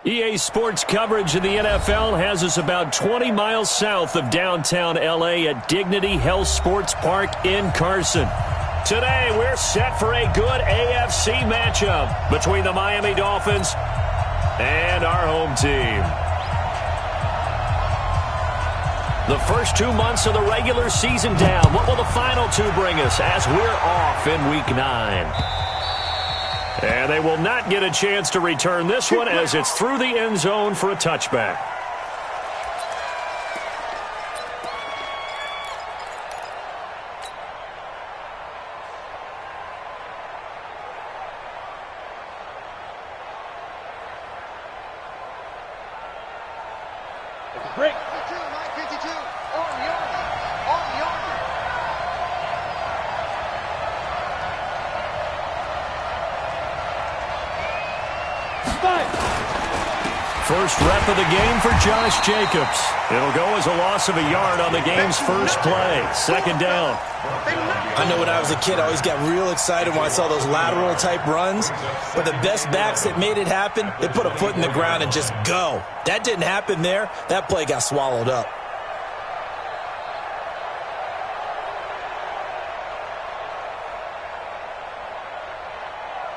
EA Sports coverage of the NFL has us about 20 miles south of downtown L.A. at Dignity Health Sports Park in Carson. Today, we're set for a good AFC matchup between the Miami Dolphins and our home team. The first 2 months of the regular season down. What will the final two bring us as we're off in Week 9? And they will not get a chance to return this one as it's through the end zone for a touchback. Break. First rep of the game for Josh Jacobs. It'll go as a loss of a yard on the game's first play. Second down. I know when I was a kid, I always got real excited when I saw those lateral type runs. But the best backs that made it happen, they put a foot in the ground and just go. That didn't happen there. That play got swallowed up.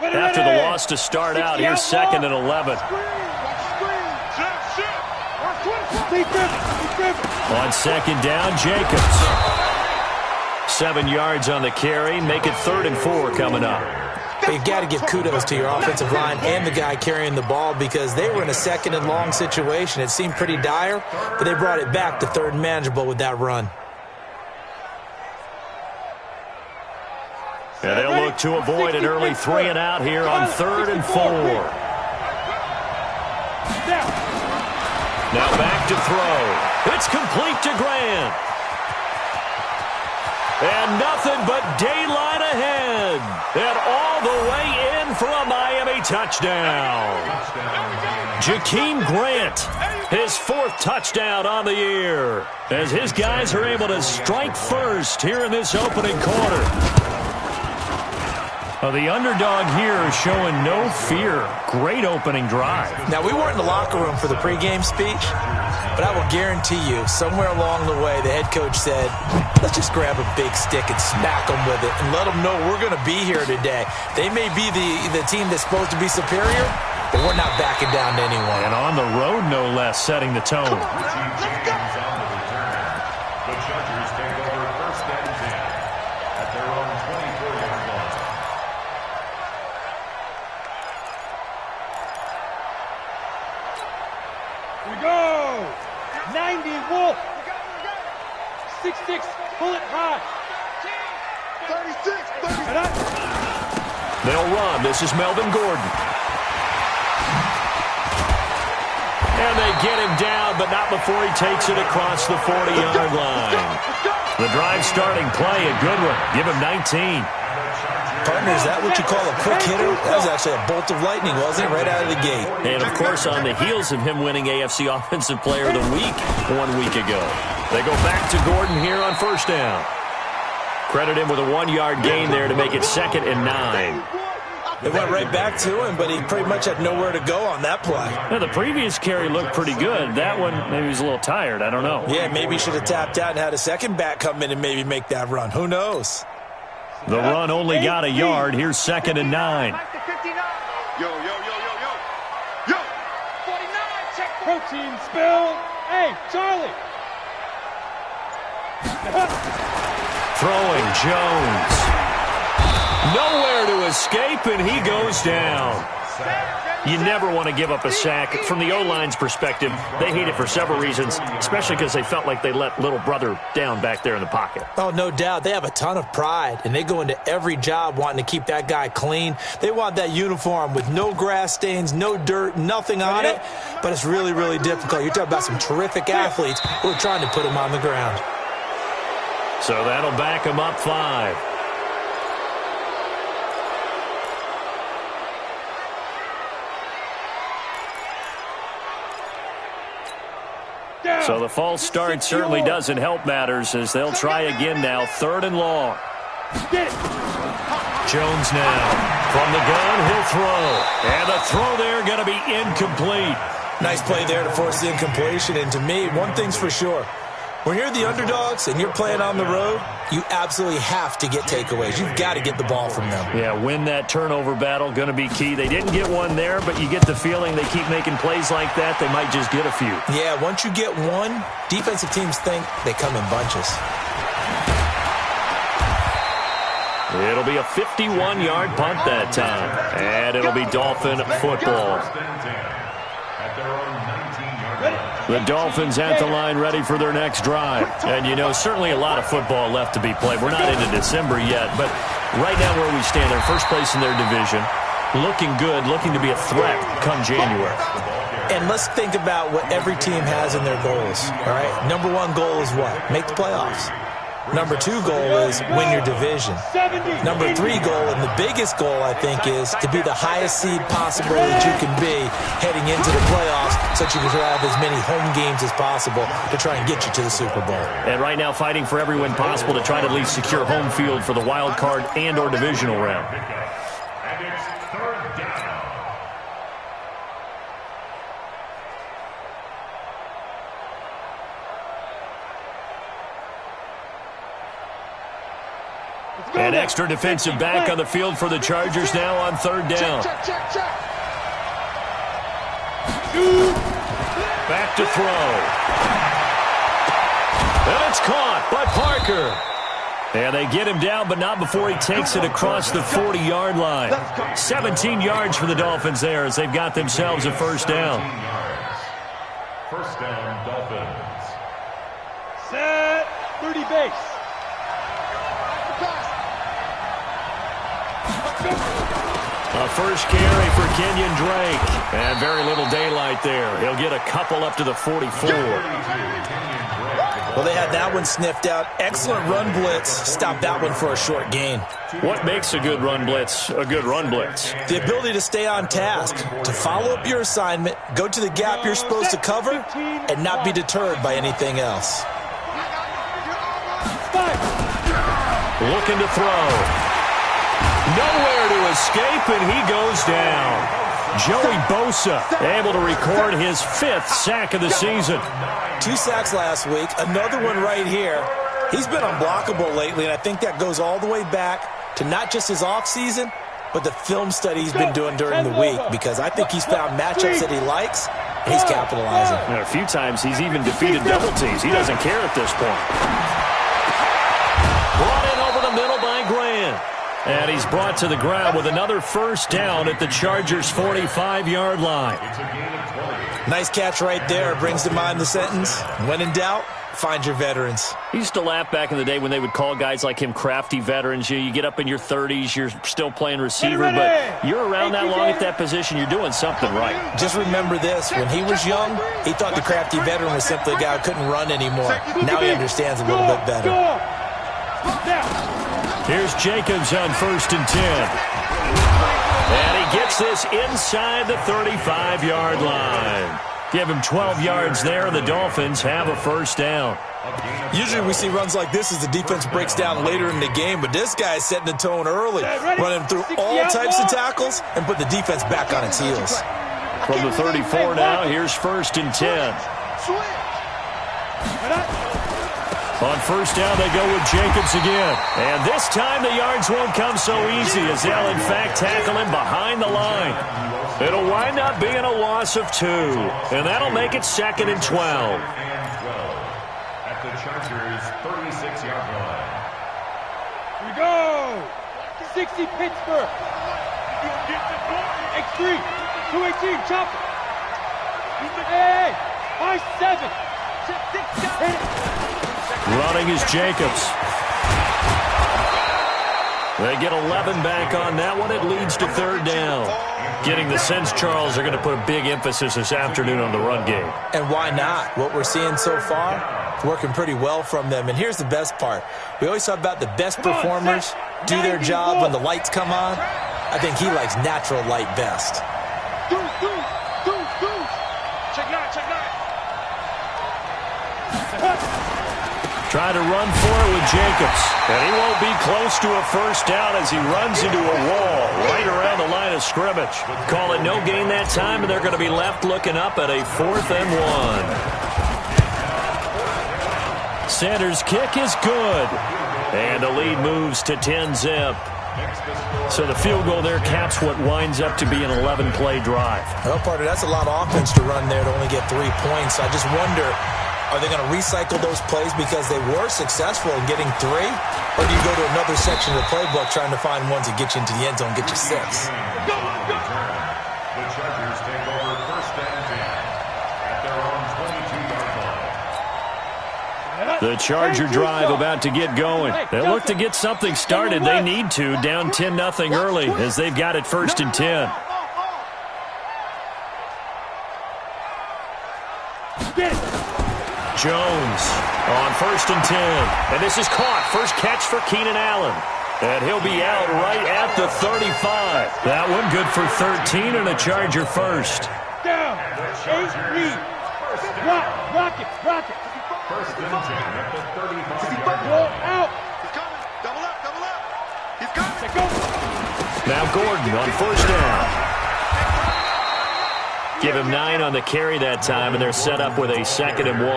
After the loss to start out, here's 2nd and 11. On second down, Jacobs. 7 yards on the carry. Make it 3rd and 4 coming up. You've got to give kudos to your offensive line and the guy carrying the ball because they were in a 2nd and long situation. It seemed pretty dire, but they brought it back to 3rd and manageable with that run. And they'll look to avoid an early 3 and out here on 3rd and 4. Now back to throw. It's complete to Grant. And nothing but daylight ahead. And all the way in for a Miami touchdown. Jakeem Grant, his 4th touchdown on the year, as his guys are able to strike first here in this opening quarter. The underdog here is showing no fear. Great opening drive. Now, we weren't in the locker room for the pregame speech, but I will guarantee you, somewhere along the way, the head coach said, let's just grab a big stick and smack them with it and let them know we're going to be here today. They may be the team that's supposed to be superior, but we're not backing down to anyone. And on the road, no less, setting the tone. The Chargers take over 1st and 10 at their own 24-yard line. We go! 90 Wolf! 6'6", pull it high! 36! They'll run. This is Melvin Gordon. And they get him down, but not before he takes it across the 40-yard line. The drive starting play, a good one. Give him 19. Partner, is that what you call a quick hitter? That was actually a bolt of lightning, wasn't it? Right out of the gate. And, of course, on the heels of him winning AFC Offensive Player of the Week 1 week ago. They go back to Gordon here on 1st down. Credit him with a 1-yard gain there to make it 2nd and 9. It went right back to him, but he pretty much had nowhere to go on that play. Now, the previous carry looked pretty good. That one, maybe he was a little tired. I don't know. Yeah, maybe he should have tapped out and had a second back come in and maybe make that run. Who knows? The run only got a yard. Here's 2nd and 9. Yo. 49, check. Protein spill. Hey, Charlie. Throwing Jones. Nowhere to escape, and he goes down. You never want to give up a sack. From the O-line's perspective, they hate it for several reasons, especially because they felt like they let little brother down back there in the pocket. Oh, no doubt. They have a ton of pride, and they go into every job wanting to keep that guy clean. They want that uniform with no grass stains, no dirt, nothing on it, but it's really, really difficult. You're talking about some terrific athletes who are trying to put him on the ground. So that'll back him up 5. So the false start certainly doesn't help matters as they'll try again now. 3rd and long. Jones now. From the gun, he'll throw. And the throw there going to be incomplete. Nice play there to force the incompletion. And to me, one thing's for sure. When you're the underdogs and you're playing on the road, you absolutely have to get takeaways. You've got to get the ball from them. Yeah, win that turnover battle, going to be key. They didn't get one there, but you get the feeling they keep making plays like that, they might just get a few. Yeah, once you get one, defensive teams think they come in bunches. It'll be a 51-yard punt that time, and it'll be Dolphin football. The Dolphins at the line ready for their next drive. And, you know, certainly a lot of football left to be played. We're not into December yet, but right now where we stand, they're first place in their division, looking good, looking to be a threat come January. And let's think about what every team has in their goals, all right? Number one goal is what? Make the playoffs. Number two goal is win your division. Number three goal, and the biggest goal, I think, is to be the highest seed possible that you can be heading into the playoffs so that you can have as many home games as possible to try and get you to the Super Bowl. And right now fighting for every win possible to try to at least secure home field for the wild card and or divisional round. And it's third down. An extra defensive back on the field for the Chargers now on third down. Back to throw. And it's caught by Parker. And they get him down, but not before he takes it across the 40-yard line. 17 yards for the Dolphins there as they've got themselves a first down. First down, Dolphins. Set. 30 base. A first carry for Kenyon Drake. And very little daylight there. He'll get a couple up to the 44. Well, they had that one sniffed out. Excellent run blitz. Stopped that one for a short gain. What makes a good run blitz a good run blitz? The ability to stay on task, to follow up your assignment, go to the gap you're supposed to cover, and not be deterred by anything else. Looking to throw. Nowhere to escape, and he goes down. Joey Bosa able to record his 5th sack of the season. 2 sacks last week, another one right here. He's been unblockable lately, and I think that goes all the way back to not just his offseason, but the film study he's been doing during the week, because I think he's found matchups that he likes, and he's capitalizing. And a few times he's even defeated double teams. He doesn't care at this point. Brought in over the middle by Grant. And he's brought to the ground with another first down at the Chargers' 45-yard line. Nice catch right there. Brings to mind the sentence, when in doubt, find your veterans. He used to laugh back in the day when they would call guys like him crafty veterans. You get up in your 30s, you're still playing receiver, but you're around that long at that position, you're doing something right. Just remember this. When he was young, he thought the crafty veteran was simply a guy who couldn't run anymore. Now he understands a little bit better. Here's Jacobs on 1st and 10. And he gets this inside the 35-yard line. Give him 12 yards there, and the Dolphins have a first down. Usually we see runs like this as the defense breaks down later in the game, but this guy is setting the tone early, running through all types of tackles and put the defense back on its heels. From the 34 now, here's 1st and 10. On first down, they go with Jacobs again. And this time the yards won't come so easy as they'll, in fact, tackle him behind the line. It'll wind up being a loss of 2. And that'll make it 2nd and 12. At the Chargers' 36-yard line. Here we go. 60 Pittsburgh. X3. 218. Chop. Hey. 5-7. Hit it. Running is Jacobs. They get 11 back on that one. It leads to 3rd down. Getting the sense, Charles, are going to put a big emphasis this afternoon on the run game. And why not? What we're seeing so far, it's working pretty well from them. And here's the best part. We always talk about the best performers do their job when the lights come on. I think he likes natural light best. Try to run for it with Jacobs. And he won't be close to a first down as he runs into a wall right around the line of scrimmage. Call it no gain that time, and they're going to be left looking up at a 4th and 1. Sanders' kick is good. And the lead moves to 10-zip. So the field goal there caps what winds up to be an 11-play drive. Well, partner, that's a lot of offense to run there to only get 3 points. I just wonder, are they going to recycle those plays because they were successful in getting 3? Or do you go to another section of the playbook trying to find ones that get you into the end zone, get you 6? The Chargers take over 1st and 10 at their own 22-yard line. The Charger drive about to get going. They look to get something started. They need to, down 10-0 early as they've got it 1st and 10. Jones on 1st and 10. And this is caught. First catch for Keenan Allen. And he'll be out right at the 35. That one good for 13 and a Charger first. Down. 8-3. Rock it. 1st and 10 at the 35-yard Roll line. out. He's coming. Double up. He's coming. Go. Now Gordon on 1st down. Give him 9 on the carry that time, and they're set up with a 2nd and 1.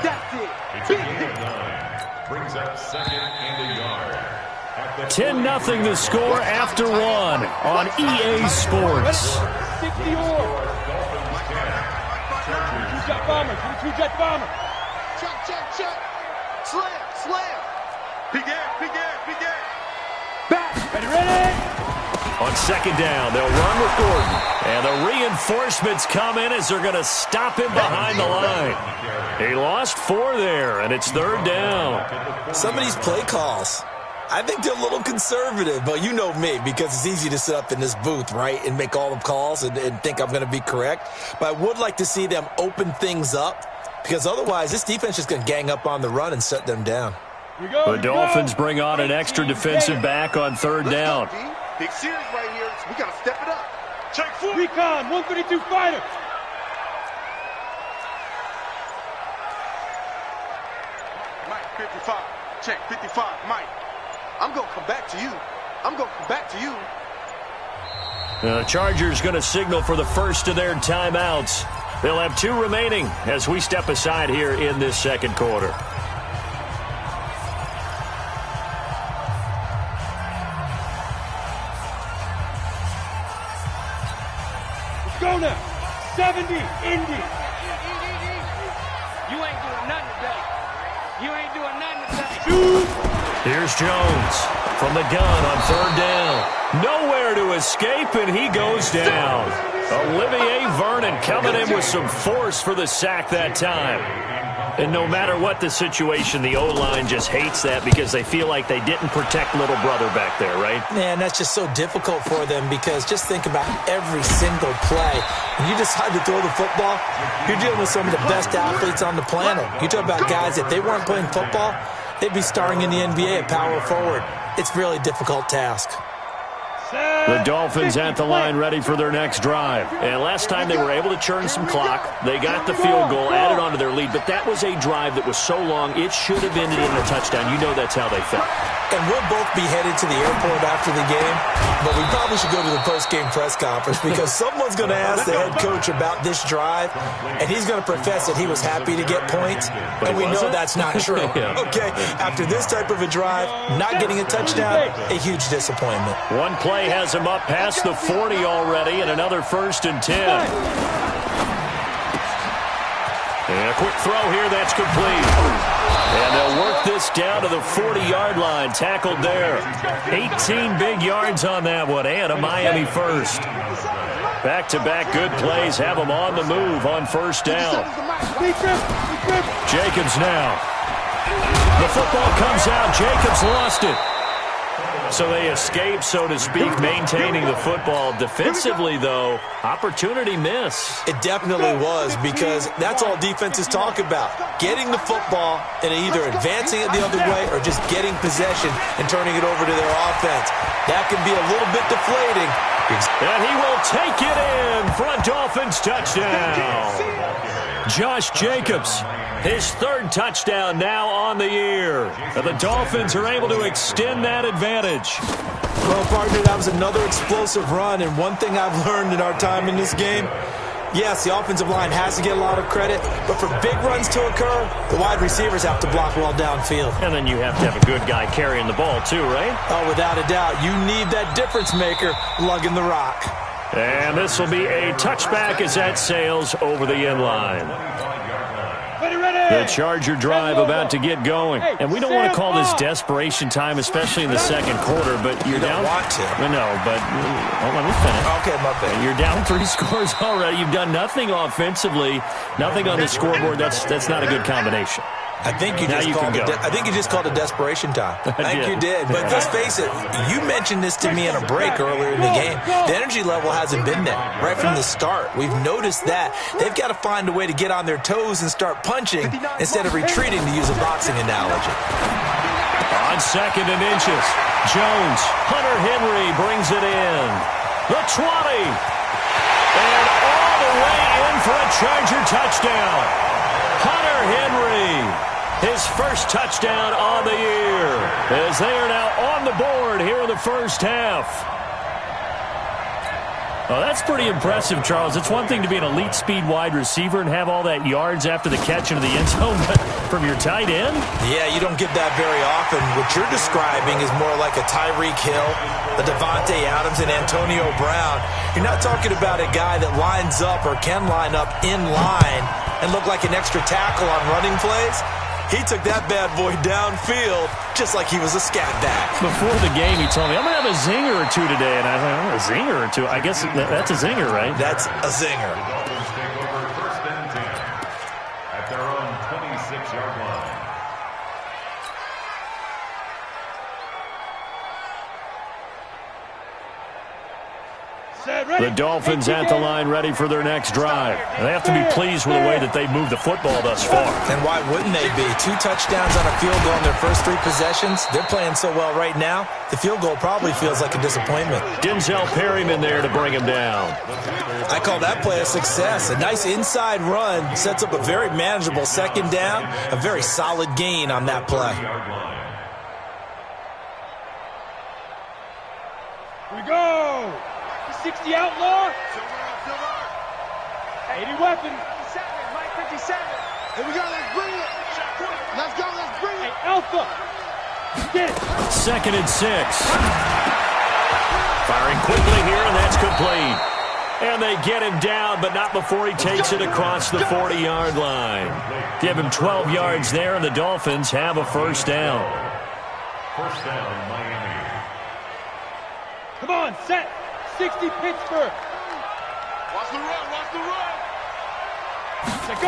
That's it. It's a gain of 9. Brings up 2nd and a yard. At the 10-0 the score after 1 on EA Sports. 60 or. Two-jet bomber. Two-jet bomber. Check. Slam. Begin. Back. Ready. On 2nd down, they'll run with Gordon. And the reinforcements come in as they're going to stop him behind the line. He lost 4 there, and it's 3rd down. Some of these play calls, I think they're a little conservative, but you know me, because it's easy to sit up in this booth, right, and make all the calls and think I'm going to be correct. But I would like to see them open things up, because otherwise this defense is going to gang up on the run and shut them down. The Dolphins bring on an extra defensive back on 3rd down. Big series right here. We got to step it up. Check 4. Recon. 132 fighter. Mike, 55. Check 55. Mike. I'm going to come back to you. The Chargers going to signal for the first of their timeouts. They'll have 2 remaining as we step aside here in this 2nd quarter. Let's go now. 70. Indy. You ain't doing nothing today. Here's Jones from the gun on 3rd down. Nowhere to escape, and he goes down. Olivier Vernon coming in with some force for the sack that time. And no matter what the situation, the O-line just hates that because they feel like they didn't protect little brother back there, right? Man, that's just so difficult for them because just think about every single play. When you decide to throw the football, you're dealing with some of the best athletes on the planet. You talk about guys, if they weren't playing football, they'd be starring in the NBA at power forward. It's a really difficult task. The Dolphins at the line ready for their next drive. And last time they were able to churn some clock. They got the field goal, added on to their lead. But that was a drive that was so long, it should have ended in a touchdown. You know that's how they felt. And we'll both be headed to the airport after the game, but we probably should go to the post-game press conference because someone's going to ask the head coach about this drive, and he's going to profess that he was happy to get points, and we know that's not true. Okay, after this type of a drive, not getting a touchdown, a huge disappointment. One play has him up past the 40 already, and another 1st and 10. And a quick throw here, that's complete. And they'll work this down to the 40-yard line, tackled there. 18 big yards on that one, and a Miami first. Back-to-back good plays have them on the move on 1st down. Jacobs now. The football comes out. Jacobs lost it. So they escape, so to speak, maintaining the football. Defensively, though, opportunity miss. It definitely was because that's all defenses talk about. Getting the football and either advancing it the other way or just getting possession and turning it over to their offense. That can be a little bit deflating. And he will take it in for a Dolphins touchdown. Josh Jacobs, his third touchdown now on the year. And the Dolphins are able to extend that advantage. Well, partner, that was another explosive run, and one thing I've learned in our time in this game, yes, the offensive line has to get a lot of credit, but for big runs to occur, the wide receivers have to block well downfield. And then you have to have a good guy carrying the ball too, right? Oh, without a doubt. You need that difference maker lugging the rock. And this will be a touchback as that sails over the end line. The Charger drive about to get going. And we don't want to call this desperation time, especially in the second quarter, but you're down. You don't want to. No, but let me finish. Okay, my bad. You're down 3 scores already. You've done nothing offensively, nothing on the scoreboard. That's not a good combination. I think you just called it desperation time. I think you did. But let's face it, you mentioned this to me in a break earlier in the game. The energy level hasn't been there right from the start. We've noticed that. They've got to find a way to get on their toes and start punching instead of retreating, to use a boxing analogy. On 2nd and inches, Jones, Hunter Henry brings it in. The 20. And all the way in for a Charger touchdown. Hunter Henry, his first touchdown on the year, as they are now on the board here in the first half. Oh, that's pretty impressive, Charles. It's one thing to be an elite speed wide receiver and have all that yards after the catch into the end zone, but from your tight end? Yeah, you don't get that very often. What you're describing is more like a Tyreek Hill, a Devontae Adams, and Antonio Brown. You're not talking about a guy that lines up or can line up in line and look like an extra tackle on running plays. He took that bad boy downfield just like he was a scat back. Before the game, he told me, I'm going to have a zinger or two today. And I thought, a zinger or two? I guess that's a zinger, right? That's a zinger. The Dolphins take over 1st and 10 at their own 26-yard line. The Dolphins at the line ready for their next drive. They have to be pleased with the way that they've moved the football thus far. And why wouldn't they be? 2 touchdowns on a field goal in their first 3 possessions. They're playing so well right now, the field goal probably feels like a disappointment. Denzel Perryman there to bring him down. I call that play a success. A nice inside run sets up a very manageable 2nd down, a very solid gain on that play. Here we go. 60 outlaw. 80 weapons. 57. Here we go. Let's bring it. Let's go. Let's bring it. Hey, Alpha. Get it. 2nd and 6. Firing quickly here, and that's complete. And they get him down, but not before he takes it across the 40-yard line. Give him 12 yards there, and the Dolphins have a 1st down. 1st down, Miami. Come on, set. 60 Pittsburgh. Watch the run. Watch the run. Let's go.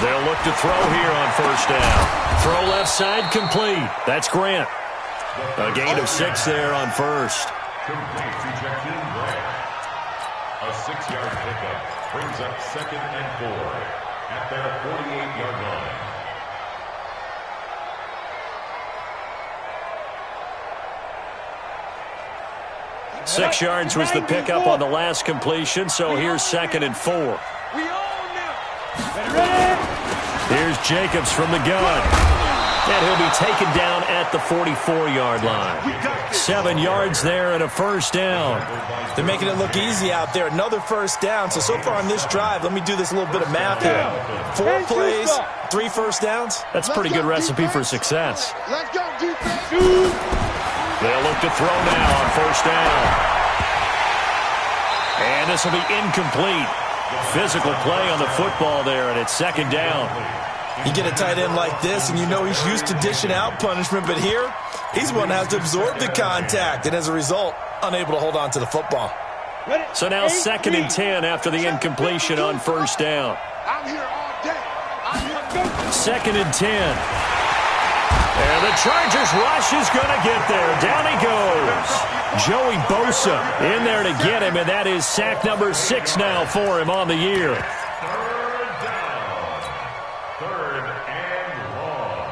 They'll look to throw here on 1st down. Throw left side complete. That's Grant. A gain of 6 there on 1st. Complete to Jakeem Grant. A 6-yard pickup brings up 2nd and 4 at their 48-yard line. Six yards was the pickup on the last completion, so here's 2nd and 4. We own them. Ready? Here's Jacobs from the gun. And he'll be taken down at the 44-yard line. 7 yards there and a 1st down. They're making it look easy out there. Another 1st down. So far on this drive, let me do this little bit of math here. 4 plays, 3 1st downs. That's a pretty good recipe for success. Let's go, defense. They'll look to throw now on 1st down. And this will be incomplete. Physical play on the football there, and it's 2nd down. You get a tight end like this, and you know he's used to dishing out punishment, but here, he's one that has to absorb the contact, and as a result, unable to hold on to the football. So now 2nd and 10 after the incompletion on 1st down. I'm here all day. I'm here. 2nd and 10. And the Chargers rush is going to get there. Down he goes. Joey Bosa in there to get him, and that is sack number 6 now for him on the year. 3rd down. 3rd and long.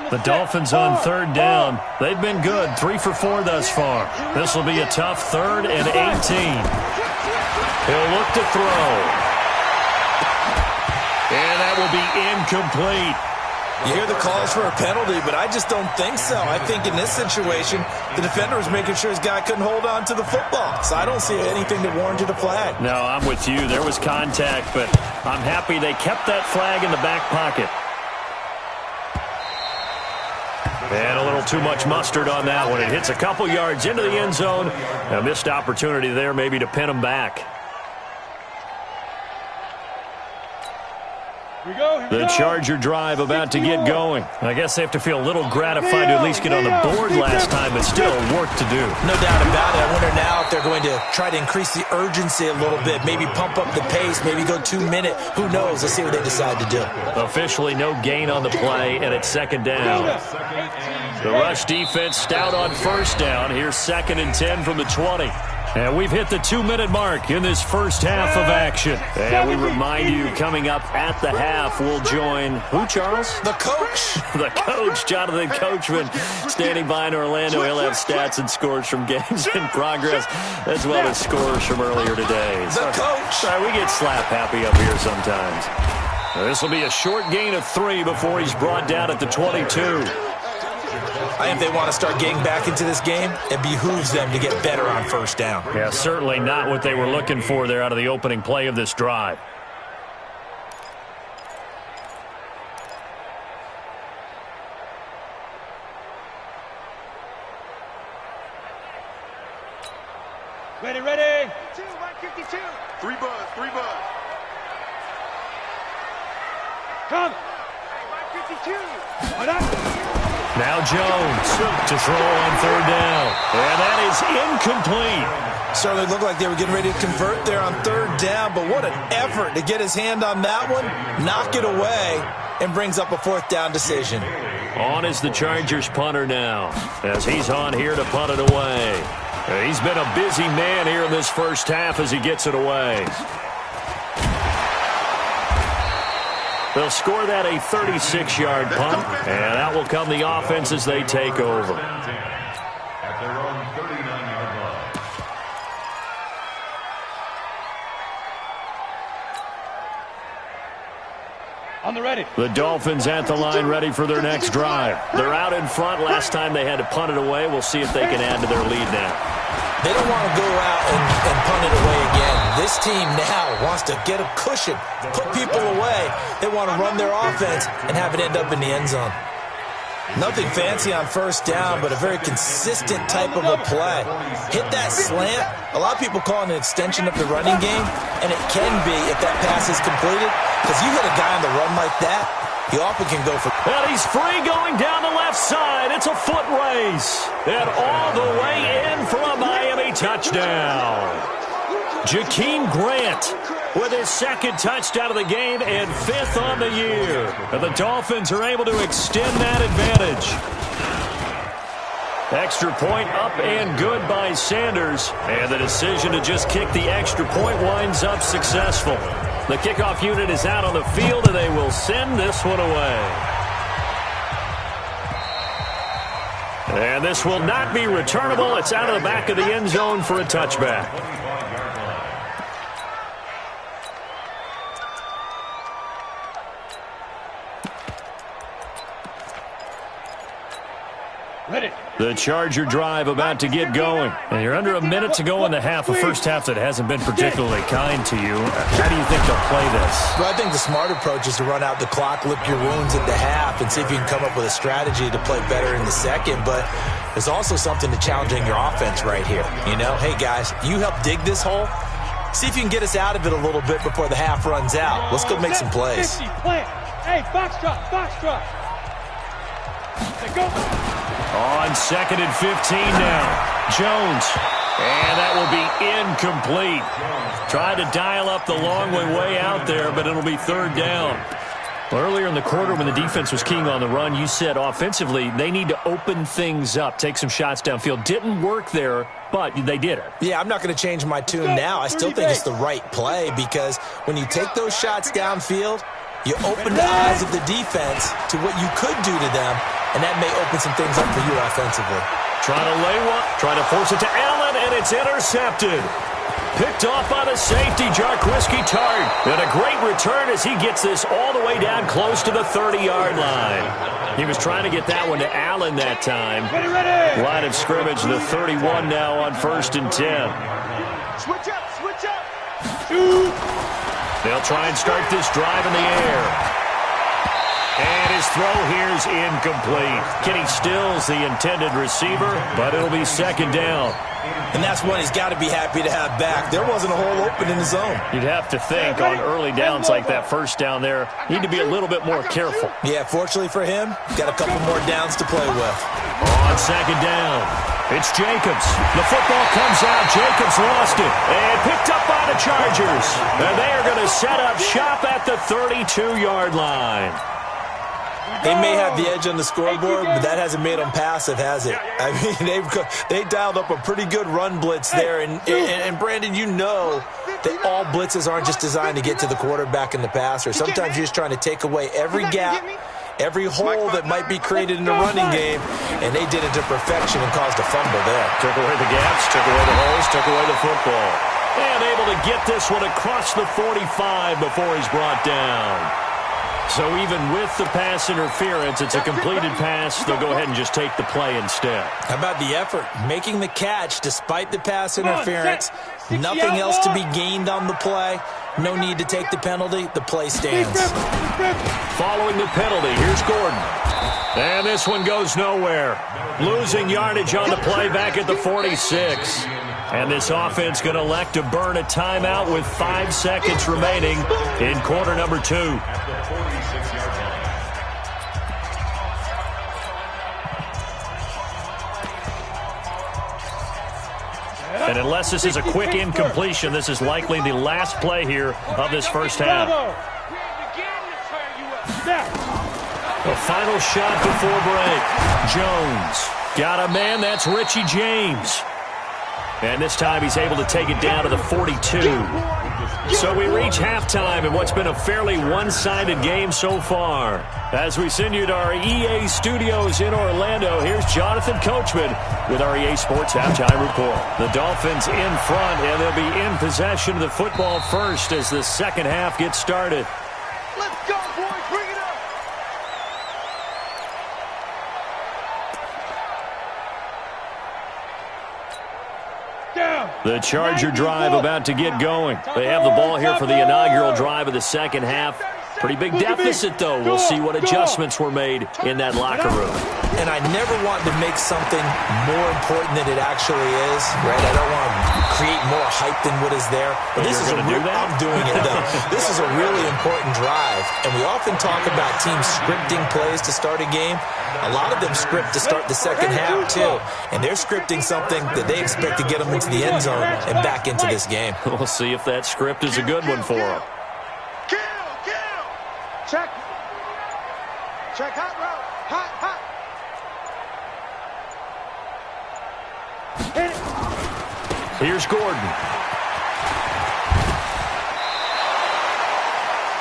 The Dolphins on third down. They've been good, 3 for 4 thus far. This will be a tough 3rd and 18. He'll look to throw. And that will be incomplete. You hear the calls for a penalty, but I just don't think so. I think in this situation, the defender was making sure his guy couldn't hold on to the football. So I don't see anything that warranted a flag. No, I'm with you. There was contact, but I'm happy they kept that flag in the back pocket. And a little too much mustard on that one. It hits a couple yards into the end zone. A missed opportunity there maybe to pin him back. The Charger drive about to get going. I guess they have to feel a little gratified to at least get on the board last time, but still work to do. No doubt about it. I wonder now if they're going to try to increase the urgency a little bit, maybe pump up the pace, maybe go 2-minute. Who knows? Let's see what they decide to do. Officially no gain on the play, and it's 2nd down. The rush defense stout on 1st down. Here's 2nd and 10 from the 20. And we've hit the 2-minute mark in this first half of action. And we remind you, coming up at the half, we'll join who, Charles? The coach. The coach, Jonathan Coachman, standing by in Orlando. He'll have stats and scores from games in progress, as well as scores from earlier today. The coach. Sorry, we get slap happy up here sometimes. This will be a short gain of 3 before he's brought down at the 22. I think they want to start getting back into this game. It behooves them to get better on 1st down. Yeah, certainly not what they were looking for there out of the opening play of this drive. Ready, ready. 152. 3 buzz, 3 buzz. Come. 152. Hold on. Now Jones to throw on 3rd down. And that is incomplete. Certainly looked like they were getting ready to convert there on 3rd down, but what an effort to get his hand on that one, knock it away, and brings up a 4th down decision. On is the Chargers punter now, as he's on here to punt it away. He's been a busy man here in this first half as he gets it away. They'll score that a 36-yard punt, and that will come the offense as they take over. At their own 39-yard line. On the ready. The Dolphins at the line ready for their next drive. They're out in front. Last time they had to punt it away. We'll see if they can add to their lead now. They don't want to go out and punt it away again. This team now wants to get a cushion, put people away. They want to run their offense and have it end up in the end zone. Nothing fancy on 1st down, but a very consistent type of a play. Hit that slant. A lot of people call it an extension of the running game, and it can be if that pass is completed, because you hit a guy on the run like that, he often can go for... And he's free going down the left side. It's a foot race. And all the way in for a Miami touchdown. Jakeem Grant with his 2nd touchdown of the game and 5th on the year. And the Dolphins are able to extend that advantage. Extra point up and good by Sanders. And the decision to just kick the extra point winds up successful. The kickoff unit is out on the field, and they will send this one away. And this will not be returnable. It's out of the back of the end zone for a touchback. Ready. The Charger drive about to get going. And you're under a minute to go in the half, a first half that hasn't been particularly kind to you. How do you think they'll play this? Well, I think the smart approach is to run out the clock, lick your wounds at the half, and see if you can come up with a strategy to play better in the second. But there's also something to challenging your offense right here. You know, hey, guys, you help dig this hole. See if you can get us out of it a little bit before the half runs out. Let's go make some plays. 50, plant. Hey, box drop, box drop. Go. On 2nd and 15 now. Jones. And that will be incomplete. Tried to dial up the long way out there, but it'll be 3rd down. Well, earlier in the quarter when the defense was keying on the run, you said offensively they need to open things up, take some shots downfield. Didn't work there, but they did it. Yeah, I'm not going to change my tune now. I still think it's the right play because when you take those shots downfield, you open the eyes of the defense to what you could do to them, and that may open some things up for you offensively. Trying to lay one, trying to force it to Allen, and it's intercepted. Picked off by the safety, Jarquiski Tart. And a great return as he gets this all the way down close to the 30-yard line. He was trying to get that one to Allen that time. Line of scrimmage, the 31 now on 1st and 10. Switch up, switch up. They'll try and start this drive in the air. And his throw here is incomplete. Kenny Stills, the intended receiver, but it'll be 2nd down. And that's one he's got to be happy to have back. There wasn't a hole open in the zone. You'd have to think on early downs like that first down there, need to be a little bit more careful. Yeah, fortunately for him, got a couple more downs to play with. On 2nd down, it's Jacobs. The football comes out. Jacobs lost it. And picked up by the Chargers. And they are going to set up shop at the 32-yard line. They may have the edge on the scoreboard, but that hasn't made them passive, has it? I mean, they dialed up a pretty good run blitz there. And Brandon, you know that all blitzes aren't just designed to get to the quarterback in the passer. Sometimes you're just trying to take away every gap, every hole that might be created in the running game, and they did it to perfection and caused a fumble there. Took away the gaps, took away the holes, took away the football. And able to get this one across the 45 before he's brought down. So even with the pass interference, it's a completed pass. They'll go ahead and just take the play instead. How about the effort? Making the catch despite the pass interference. Nothing else to be gained on the play. No need to take the penalty. The play stands. Following the penalty, here's Gordon. And this one goes nowhere. Losing yardage on the play back at the 46. And this offense going to elect to burn a timeout with 5 seconds remaining in quarter number 2. And unless this is a quick incompletion, this is likely the last play here of this first half. The final shot before break. Jones got a man. That's Richie James. And this time he's able to take it down to the 42. So we reach halftime in what's been a fairly one-sided game so far. As we send you to our EA studios in Orlando, here's Jonathan Coachman with our EA Sports Halftime Report. The Dolphins in front, and they'll be in possession of the football first as the second half gets started. Let's go, boys. Bring it up. The Charger drive about to get going. They have the ball here for the inaugural drive of the second half. Pretty big deficit, though. We'll see what adjustments were made in that locker room. And I never want to make something more important than it actually is, right? I don't want to create more hype than what is there. But this is I'm doing it, though. This is a really important drive. And we often talk about teams scripting plays to start a game. A lot of them script to start the second half, too. And they're scripting something that they expect to get them into the end zone and back into this game. We'll see if that script is a good one for them. Check. Check hot route. Hot. Here's Gordon.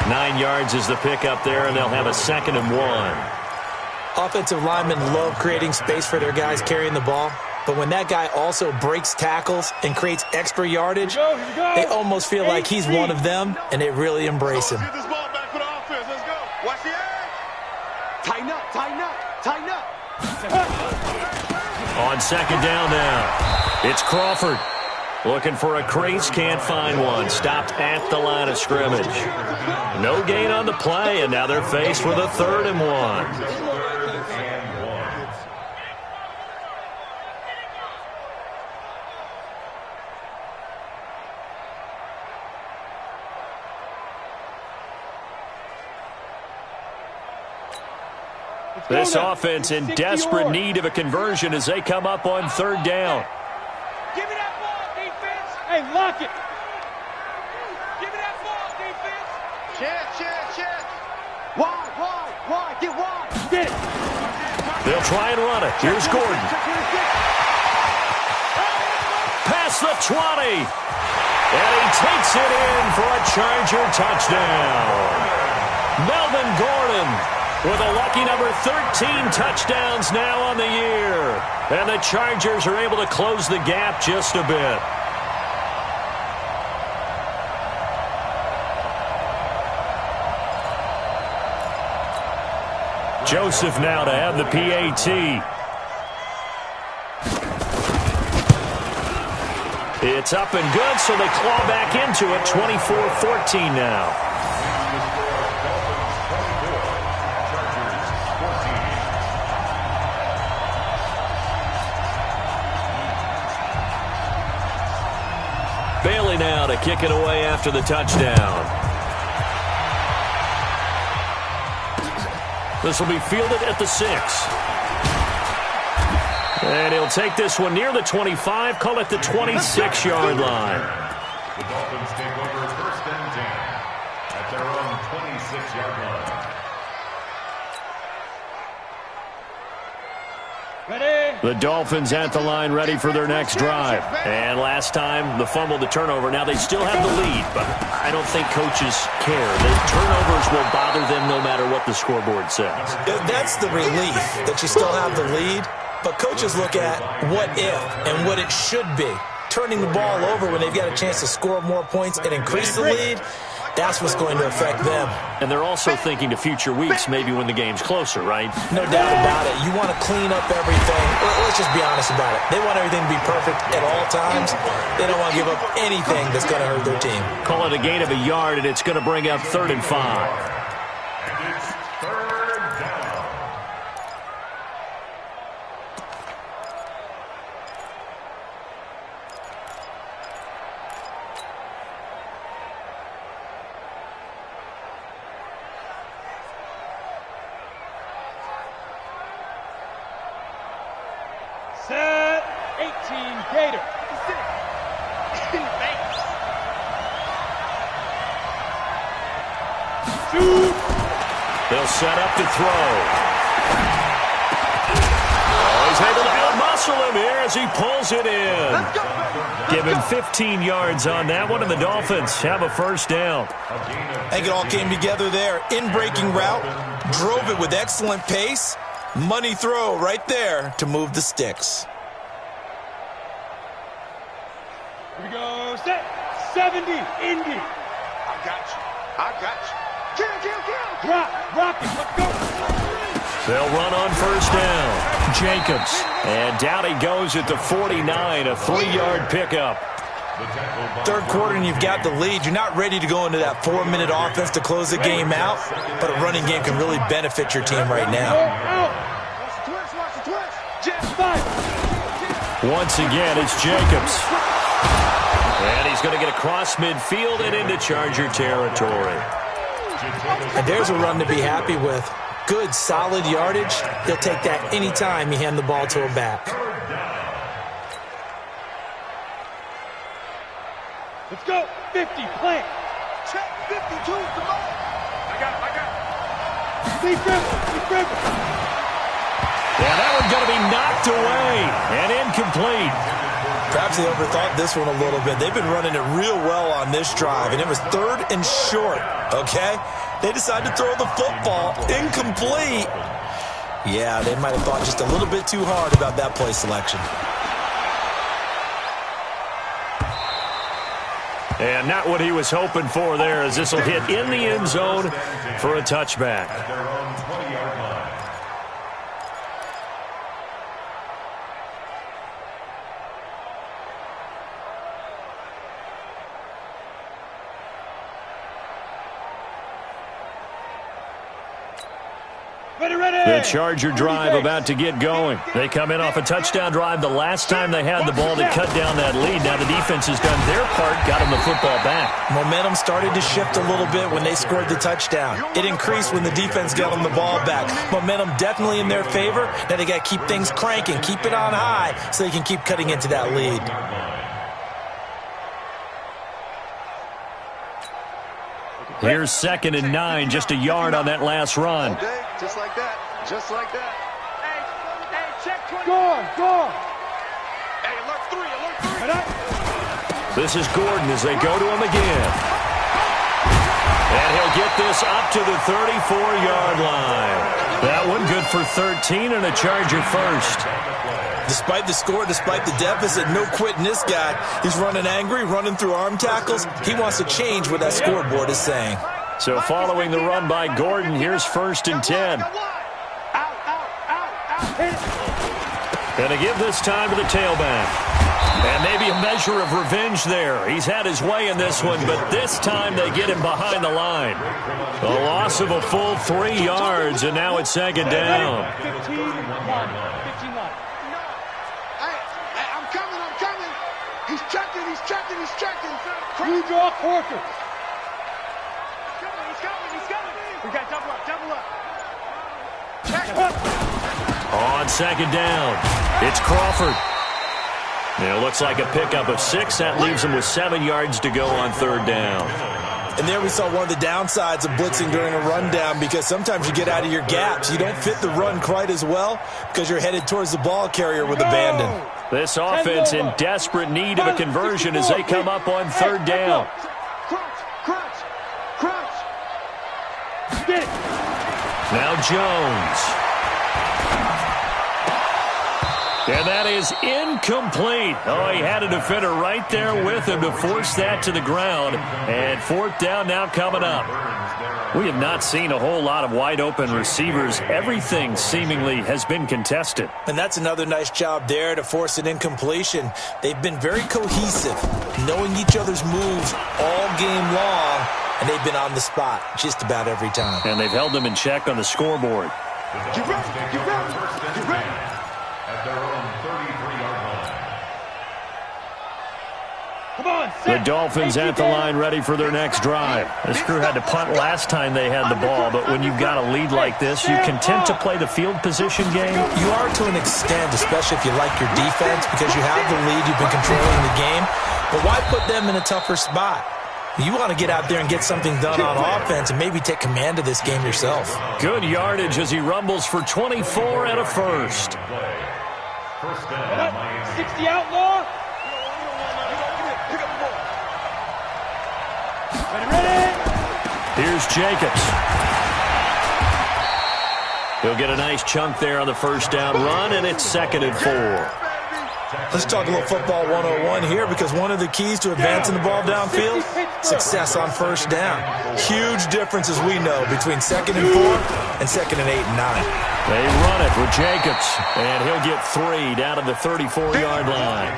9 yards is the pickup there, and they'll have a 2nd and 1. Offensive linemen love creating space for their guys carrying the ball. But when that guy also breaks tackles and creates extra yardage, they almost feel like he's one of them, and they really embrace him. Get this ball back for the offense. Let's go. Watch the edge. Tighten up. On 2nd down now, it's Crawford. Looking for a crease, can't find one. Stopped at the line of scrimmage. No gain on the play, and now they're faced with a 3rd and 1. This offense in desperate need of a conversion as they come up on 3rd down. Give me that ball, defense. Hey, lock it. Give me that ball, defense. Check. Wide. Get wide. Get it. They'll try and run it. Here's Gordon. Past the 20. And he takes it in for a Charger touchdown. Melvin Gordon with a lucky number 13 touchdowns now on the year. And the Chargers are able to close the gap just a bit. Joseph now to have the PAT. It's up and good, so they claw back into it, 24-14 now. Bailey now to kick it away after the touchdown. This will be fielded at the 6. And he'll take this one near the 25, call it the 26-yard line. The Dolphins take over 1st and 10 at their own 26-yard line. Ready? The Dolphins at the line ready for their next drive. And last time, the fumble, the turnover. Now they still have the lead, but I don't think coaches care. The turnovers will bother them no matter what the scoreboard says. That's the relief, that you still have the lead. But coaches look at what if and what it should be. Turning the ball over when they've got a chance to score more points and increase the lead, that's what's going to affect them. And they're also thinking to future weeks, maybe when the game's closer, right? No doubt about it. You want to clean up everything. Let's just be honest about it. They want everything to be perfect at all times. They don't want to give up anything that's going to hurt their team. Call it a gain of a yard, and it's going to bring up 3rd and 5. And it's 3rd down. Set. 18 Gator. Shoot. They'll set up to throw. Oh, he's able to outmuscle him here as he pulls it in. Give him 15 yards on that one, and the Dolphins have a 1st down. I think it all came together there. In-breaking route, drove it with excellent pace. Money throw right there to move the sticks. Here we go. Set. 70 Indy. I got you. I got you. Kill. Drop. Rock it. Let's go. They'll run on 1st down. Jacobs. And down he goes at the 49, a 3-yard pickup. 3rd quarter and you've got the lead. You're not ready to go into that 4-minute offense to close the game out, but a running game can really benefit your team right now. Once again, it's Jacobs. And he's going to get across midfield and into Charger territory. And there's a run to be happy with. Good, solid yardage. He'll take that anytime you hand the ball to a back. Let's go. 50. Plant. Check 52. Come on. I got it. Be driven. Yeah, that one's going to be knocked away and incomplete. Perhaps they overthought this one a little bit. They've been running it real well on this drive, and it was 3rd and short, okay? They decided to throw the football incomplete. Yeah, they might have thought just a little bit too hard about that play selection. And not what he was hoping for there, as this will hit in the end zone for a touchback. At their own 20-yard line. The Charger drive about to get going. They come in off a touchdown drive the last time they had the ball to cut down that lead. Now the defense has done their part, got them the football back. Momentum started to shift a little bit when they scored the touchdown. It increased when the defense got them the ball back. Momentum definitely in their favor. Now they got to keep things cranking, keep it on high so they can keep cutting into that lead. Here's 2nd and 9, just a yard on that last run. Just like that. Just like that. Hey, check 20. Go. Hey, alert 3. This is Gordon as they go to him again. And he'll get this up to the 34-yard line. That one good for 13 and a Charger first. Despite the score, despite the deficit, no quitting this guy. He's running angry, running through arm tackles. He wants to change what that scoreboard is saying. So following the run by Gordon, here's 1st and 10. Gonna give this time to the tailback. And maybe a measure of revenge there. He's had his way in this one, but this time they get him behind the line. A loss of a full 3 yards, and now it's 2nd down. 15 line. 15 line. Hey, I'm coming. He's checking. You draw quarters. He's coming. We got double up. Check. On 2nd down, it's Crawford. It looks like a pickup of 6. That leaves him with 7 yards to go on 3rd down. And there we saw one of the downsides of blitzing during a rundown, because sometimes you get out of your gaps. You don't fit the run quite as well because you're headed towards the ball carrier with abandon. This offense in desperate need of a conversion as they come up on 3rd down. Crunch. Get it. Now Jones. And that is incomplete. Oh, he had a defender right there with him to force that to the ground. And 4th down now coming up. We have not seen a whole lot of wide-open receivers. Everything seemingly has been contested. And that's another nice job there to force an incompletion. They've been very cohesive, knowing each other's moves all game long, and they've been on the spot just about every time. And they've held them in check on the scoreboard. Get ready. At their own 33-yard line. Come on, The Dolphins at the line ready for their next drive. This crew had to punt last time they had the ball, but when you've got a lead like this, you content to play the field position game? You are to an extent, especially if you like your defense, because you have the lead, you've been controlling the game. But why put them in a tougher spot? You want to get out there and get something done on offense and maybe take command of this game yourself. Good yardage as he rumbles for 24 and a first. First down, Miami. 60 outlaw. Ready. Here's Jacobs. He'll get a nice chunk there on the 1st down run, and it's 2nd and 4. Let's talk a little football 101 here, because one of the keys to advancing the ball downfield, success on 1st down. Huge difference, as we know, between 2nd and 4 and 2nd and 8 and 9. They run it with Jacobs, and he'll get 3 down to the 34-yard line.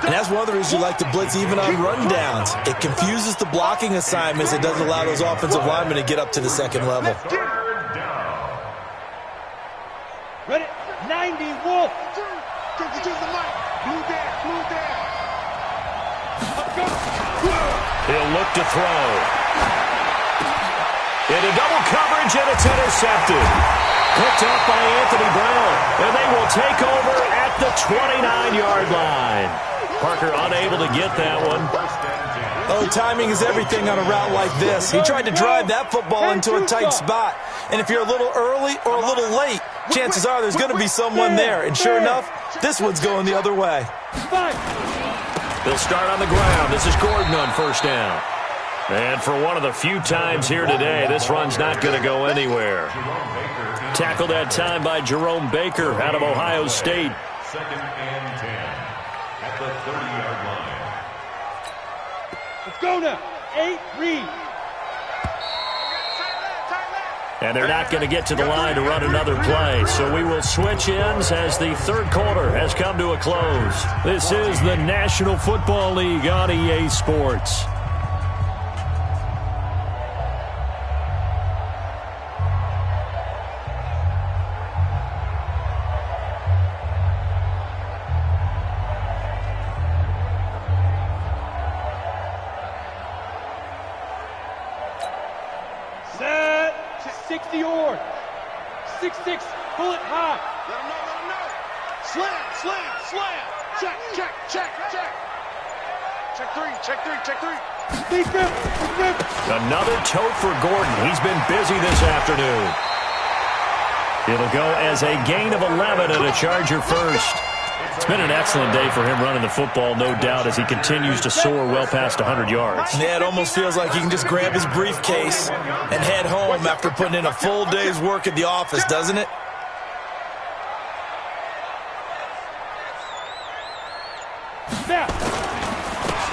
And that's one of the reasons you like to blitz even on rundowns. It confuses the blocking assignments. It doesn't allow those offensive linemen to get up to the 2nd level. Ready. 90 Wolf. He'll look to throw. Into double coverage, and it's intercepted. Picked up by Anthony Brown, and they will take over at the 29-yard line. Parker unable to get that one. Oh, timing is everything on a route like this. He tried to drive that football into a tight spot. And if you're a little early or a little late, chances are there's going to be someone there. And sure enough, this one's going the other way. They'll start on the ground. This is Gordon on 1st down. And for one of the few times here today, this run's not going to go anywhere. Tackled that time by Jerome Baker out of Ohio State. 2nd and 10 at the 30-yard line. Let's go now. 8, read. And they're not going to get to the line to run another play. So we will switch ends as the 3rd quarter has come to a close. This is the National Football League on EA Sports. Set. 60 or 6-6. Pull it high. Let him know. Slam. Check. Check three. Defense. Another tote for Gordon. He's been busy this afternoon. It'll go as a gain of 11 and a Charger first. It's been an excellent day for him running the football, no doubt, as he continues to soar well past 100 yards. Yeah, it almost feels like he can just grab his briefcase and head home after putting in a full day's work at the office, doesn't it?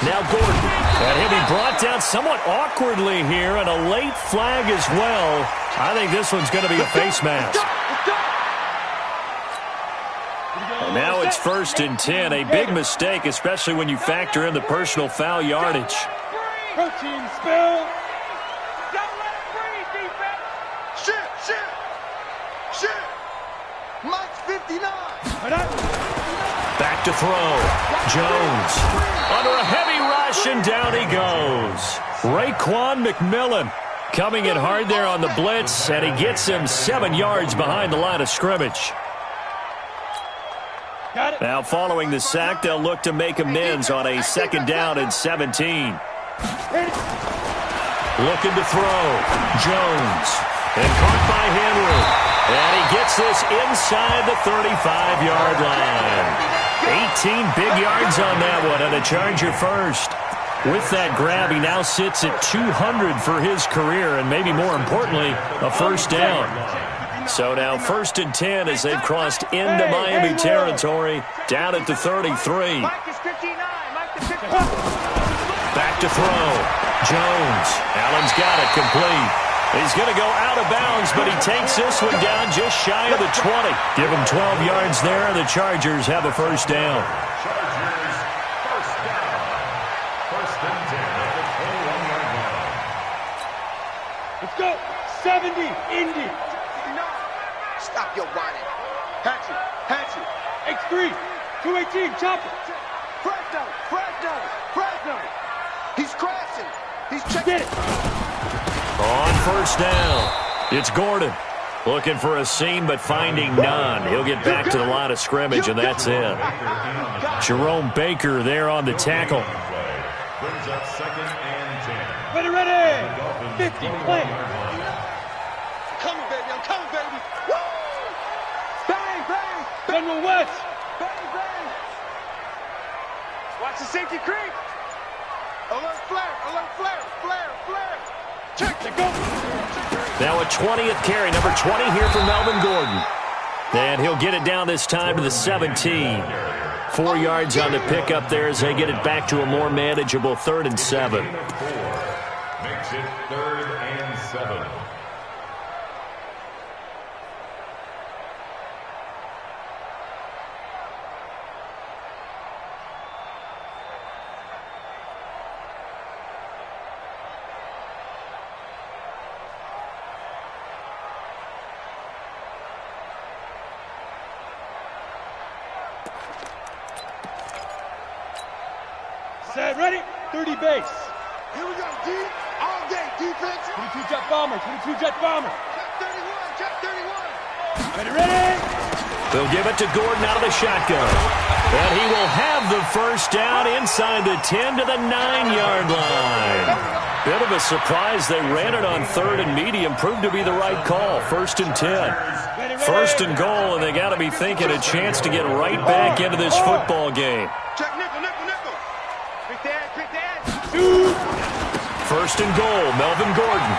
Now Gordon. And he'll be brought down somewhat awkwardly here, and a late flag as well. I think this one's going to be a face mask. And now it's 1st and 10. A big mistake, especially when you factor in the personal foul yardage. Protein spill. Don't let it breathe, defense. Shit. Mike's 59. Back to throw. Jones. Under a heavy rush, and down he goes. Raekwon McMillan coming in hard there on the blitz, and he gets him 7 yards behind the line of scrimmage. Now following the sack, they'll look to make amends on a 2nd down and 17. Looking to throw. Jones. And caught by Henry. And he gets this inside the 35-yard line. 18 big yards on that one, and a Charger first. With that grab, he now sits at 200 for his career, and maybe more importantly, a 1st down. So now 1st and 10 as they've crossed into Miami territory, down at the 33. Back to throw. Jones. Allen's got it complete. He's going to go out of bounds, but he takes this one down just shy of the 20. Give him 12 yards there, and the Chargers have a 1st down. Chargers, 1st down. 1st and 10 at the 21-yard line. Let's go. 70, Indy. Stop your whining. Hatchet. X3, 218, chopper. Fresno. He's crashing. He's checking. Get it. On 1st down, it's Gordon. Looking for a seam, but finding none. He'll get back to the line of scrimmage, and that's it. Jerome Baker there on the tackle. Brings up 2nd and 10. Ready. 50, play. I'm coming, baby. Woo! Bang. General West. Bang. Watch the safety creep. Alert flare. Check. Go. Now a 20th carry, number 20 here for Melvin Gordon. And he'll get it down this time to the 17. 4 yards on the pickup there as they get it back to a more manageable 3rd and 7. Makes it 3rd and 7. Set, ready. 30 base. Here we go, D. All day, defense. 22 jet bomber. Jet 31. Ready. They'll give it to Gordon out of the shotgun. And he will have the 1st down inside the 10 to the 9-yard line. Bit of a surprise. They ran it on 3rd and medium. Proved to be the right call. 1st and 10. 1st and goal, and they got to be thinking a chance to get right back into this football game. Check nickel. Quick dad. 1st and goal, Melvin Gordon.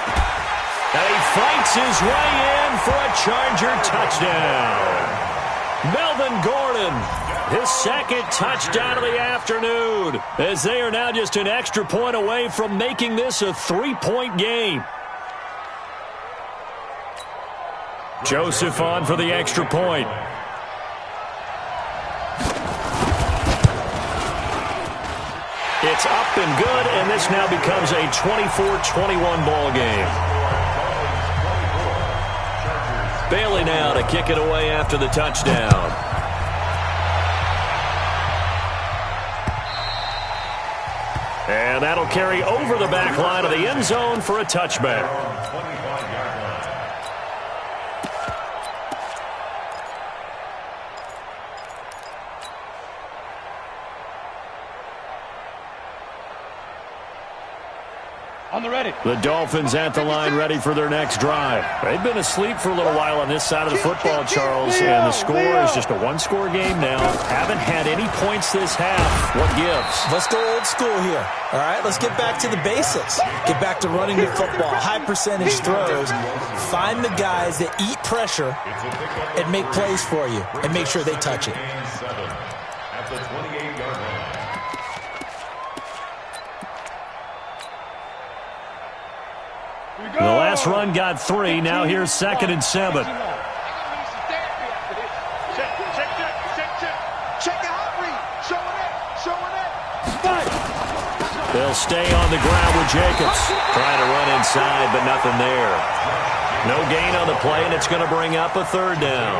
And he fights his way in for a Charger touchdown. Melvin Gordon, his 2nd touchdown of the afternoon, as they are now just an extra point away from making this a 3-point game. Joseph on for the extra point. It's up and good, and this now becomes a 24-21 ball game. Bailey now to kick it away after the touchdown. And that'll carry over the back line of the end zone for a touchback. On the ready. The Dolphins at the line ready for their next drive. They've been asleep for a little while on this side of the football, Charles, and the score is just a one-score game now. Haven't had any points this half. What gives? Let's go old school here. All right, let's get back to the basics. Get back to running the football, high percentage throws. Find the guys that eat pressure and make plays for you, and make sure they touch it. At the 28-yard line. The last run got 3. Now here's 2nd and 7. Check it out, Reed. Showing it. They'll stay on the ground with Jacobs. Trying to run inside, but nothing there. No gain on the play, and it's going to bring up a 3rd down.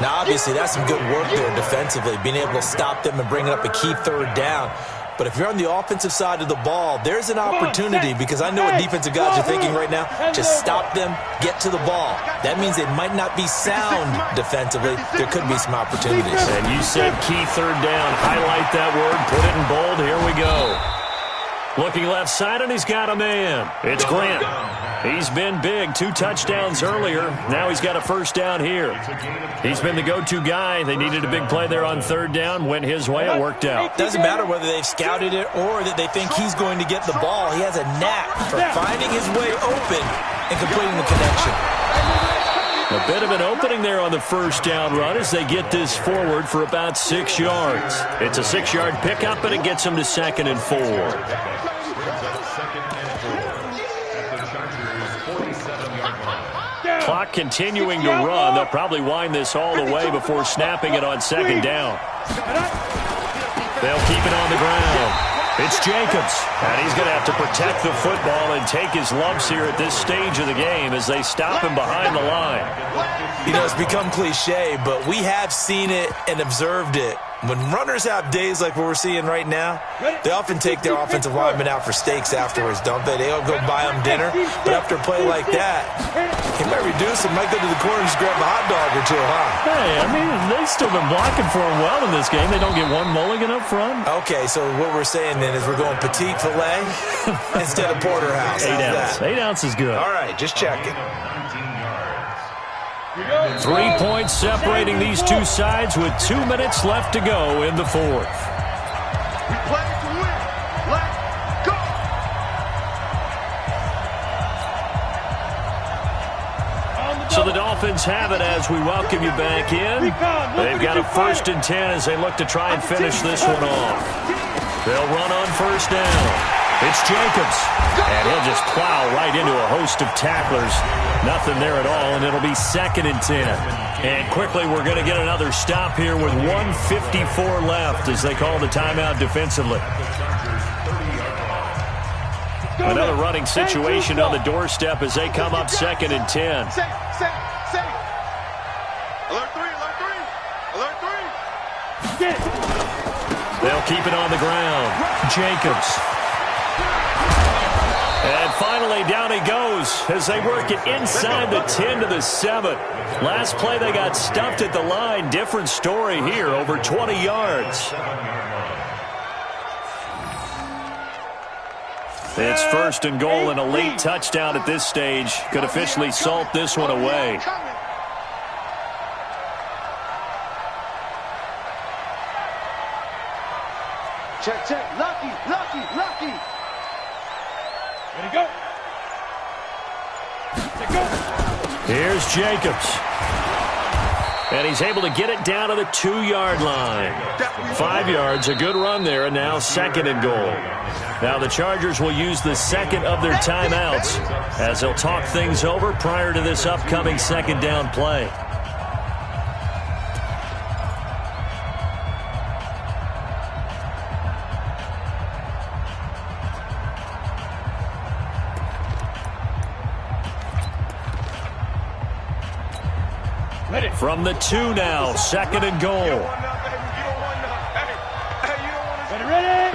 Now, obviously, that's some good work there defensively, being able to stop them and bring up a key 3rd down. But if you're on the offensive side of the ball, there's an opportunity, because I know what defensive guys are thinking right now. Just stop them, get to the ball. That means they might not be sound defensively. There could be some opportunities. And you said key 3rd down. Highlight that word, put it in bold. Here we go. Looking left side, and he's got a man. It's Grant. He's been big. 2 touchdowns earlier. Now he's got a 1st down here. He's been the go-to guy. They needed a big play there on 3rd down. Went his way. It worked out. Doesn't matter whether they've scouted it or that they think he's going to get the ball. He has a knack for finding his way open and completing the connection. A bit of an opening there on the 1st down run as they get this forward for about 6 yards. It's a 6-yard pickup, and it gets them to 2nd and 4. Clock continuing to run. They'll probably wind this all the way before snapping it on 2nd down. They'll keep it on the ground. It's Jacobs, and he's going to have to protect the football and take his lumps here at this stage of the game as they stop him behind the line. You know, it's become cliche, but we have seen it and observed it. When runners have days like what we're seeing right now, they often take their offensive linemen out for steaks afterwards, don't they? They'll go buy them dinner. But after a play like that, he might reduce it, might go to the corner and just grab a hot dog or two, huh? Hey, I mean, they've still been blocking for him well in this game. They don't get one mulligan up front. Okay, so what we're saying then is we're going petite filet instead of porterhouse. 8 ounce. 8 ounce is good. All right, just checking. 3 points separating these two sides with 2 minutes left to go in the 4th. We play to win. Let's go. So the Dolphins have it as we welcome you back in. They've got a 1st and 10 as they look to try and finish this one off. They'll run on 1st down. It's Jacobs, and he'll just plow right into a host of tacklers. Nothing there at all, and it'll be 2nd and 10. And quickly, we're going to get another stop here with 1:54 left as they call the timeout defensively. Another running situation on the doorstep as they come up 2nd and 10. Set. Alert 3. Alert 3. They'll keep it on the ground. Jacobs. And finally, down he goes as they work it inside the 10 to the 7. Last play, they got stuffed at the line. Different story here, over 20 yards. It's 1st and goal, and a late touchdown at this stage could officially salt this one away. Check. Lucky. Ready, go. Here's Jacobs. And he's able to get it down to the 2-yard line. 5 yards, a good run there, and now 2nd and goal. Now the Chargers will use the 2nd of their timeouts as they'll talk things over prior to this upcoming 2nd down play. From the 2 now, 2nd and goal.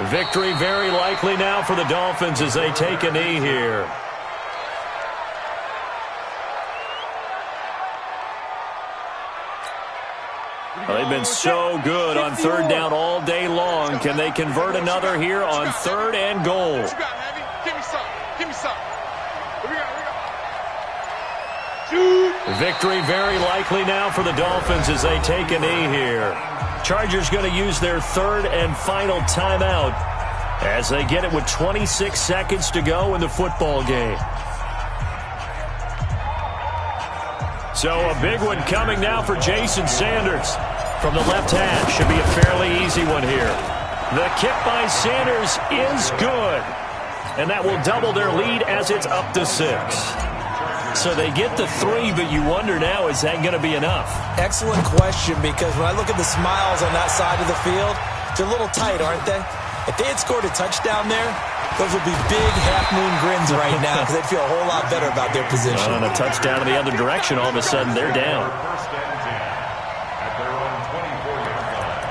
Victory very likely now for the Dolphins as they take a knee here. Well, they've been so good on 3rd down all day long. Can they convert another here on 3rd and goal? me some. Here we go. Victory very likely now for the Dolphins as they take a knee here. Chargers going to use their third and final timeout as they get it with 26 seconds to go in the football game. So a big one coming now for Jason Sanders. From the left hash, should be a fairly easy one here. The kick by Sanders is good. And that will double their lead as it's up to 6. So they get the 3, but you wonder now, is that going to be enough? Excellent question, because when I look at the smiles on that side of the field, they're a little tight, aren't they? If they had scored a touchdown there, those would be big half-moon grins right now because they'd feel a whole lot better about their position. On a touchdown in the other direction, all of a sudden they're down. First and 10 at their own 24-yard line.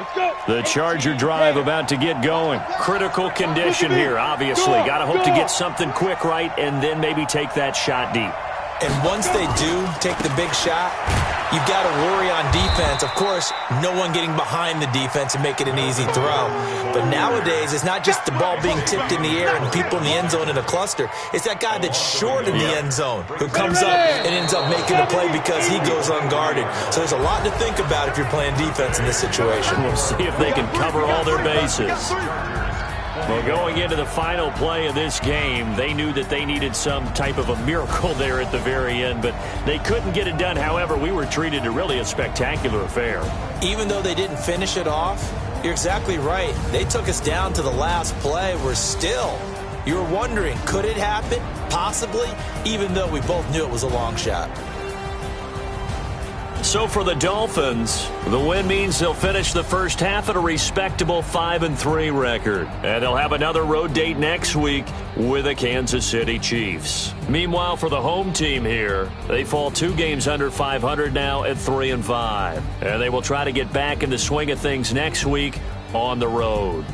Let's go. The Charger drive about to get going. Critical condition here, obviously. Got to hope to get something quick right and then maybe take that shot deep. And once they do take the big shot, you've got to worry on defense. Of course, no one getting behind the defense and make it an easy throw. But nowadays, it's not just the ball being tipped in the air and people in the end zone in a cluster. It's that guy that's short in the end zone who comes up and ends up making the play because he goes unguarded. So there's a lot to think about if you're playing defense in this situation. We'll see if they can cover all their bases. Well, going into the final play of this game, they knew that they needed some type of a miracle there at the very end, but they couldn't get it done. However, we were treated to really a spectacular affair. Even though they didn't finish it off, you're exactly right. They took us down to the last play. You were wondering, could it happen? Possibly, even though we both knew it was a long shot. So for the Dolphins, the win means they'll finish the first half at a respectable 5-3 record. And they'll have another road date next week with the Kansas City Chiefs. Meanwhile, for the home team here, they fall 2 games under 500 now at 3-5. And they will try to get back in the swing of things next week on the road.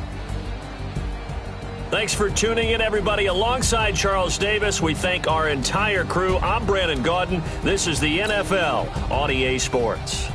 Thanks for tuning in, everybody. Alongside Charles Davis, we thank our entire crew. I'm Brandon Gaudin. This is the NFL on EA Sports.